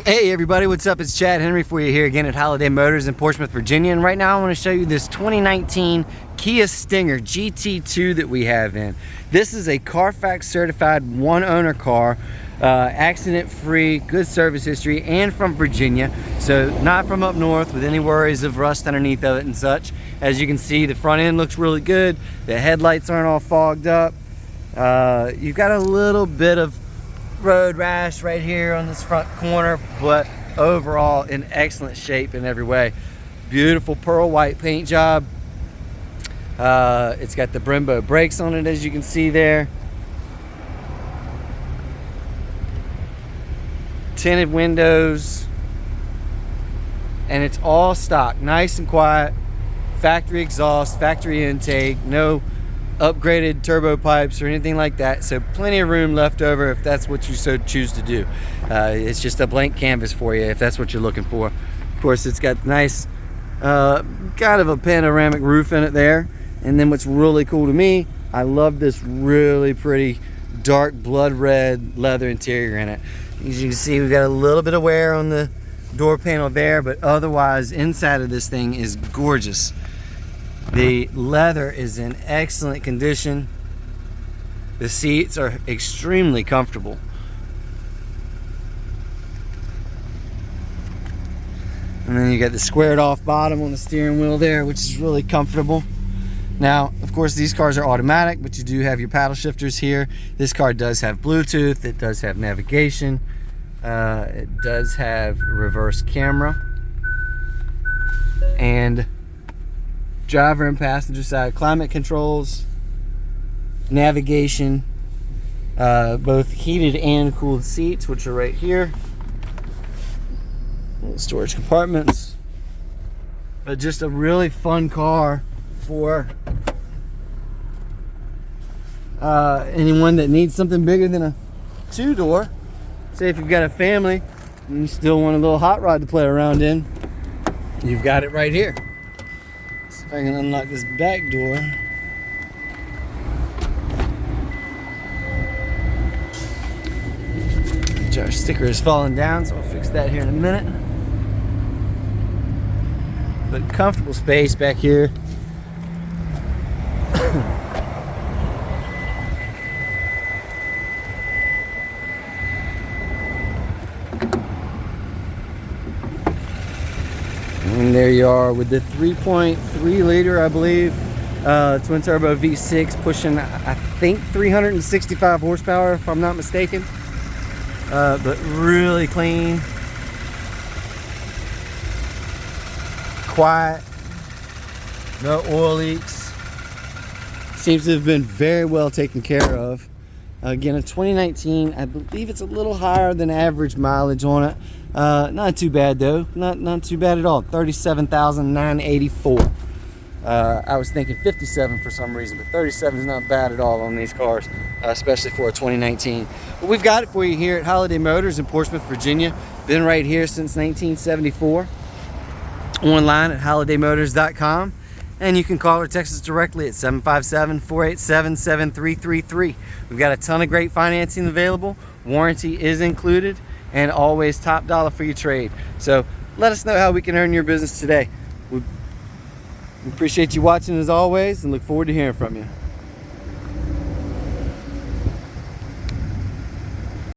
Hey everybody, what's up? It's Chad Henry for you here again at Holiday Motors in Portsmouth, Virginia. And right now I want to show you this 2019 Kia Stinger GT2 that we have in. This is a CARFAX certified one owner car, accident free, good service history, and from Virginia. So not from up north with any worries of rust underneath of it and such. As you can see, the front end looks really good. The headlights aren't all fogged up. You've got a little bit of road rash right here on this front corner, but overall in excellent shape in every way. Beautiful pearl white paint job. It's got the Brembo brakes on it, as you can see there. Tinted windows, and it's all stock, nice and quiet. Factory exhaust, factory intake, no upgraded turbo pipes or anything like that, so plenty of room left over if that's what you so choose to do. It's just a blank canvas for you if that's what you're looking for. Of course, it's got nice kind of a panoramic roof in it there. And then what's really cool to me, I love this really pretty dark blood red leather interior in it. As you can see, we've got a little bit of wear on the door panel there, but otherwise inside of this thing is gorgeous. The leather is in excellent condition. The seats are extremely comfortable. And then you got the squared off bottom on the steering wheel there, which is really comfortable. Now, of course, these cars are automatic, but you do have your paddle shifters here. This car does have Bluetooth, it does have navigation, it does have reverse camera, and driver and passenger side climate controls, navigation, both heated and cooled seats, which are right here. Little storage compartments. But just a really fun car for anyone that needs something bigger than a two-door. Say if you've got a family and you still want a little hot rod to play around in, you've got it right here. If I can unlock this back door. Our sticker is falling down, so I'll fix that here in a minute. But comfortable space back here. And there you are with the 3.3 liter, I believe, twin turbo V6 pushing, I think, 365 horsepower if I'm not mistaken. But really clean, quiet, no oil leaks. Seems to have been very well taken care of. Again, a 2019, I believe it's a little higher than average mileage on it. Not too bad though, not too bad at all. 37,984. I was thinking 57 for some reason, but 37 is not bad at all on these cars, especially for a 2019. But we've got it for you here at Holiday Motors in Portsmouth, Virginia. Been right here since 1974. Online at holidaymotors.com. And you can call or text us directly at 757-487-7333. We've got a ton of great financing available. Warranty is included, and always top dollar for your trade. So let us know how we can earn your business today. We appreciate you watching as always, and look forward to hearing from you.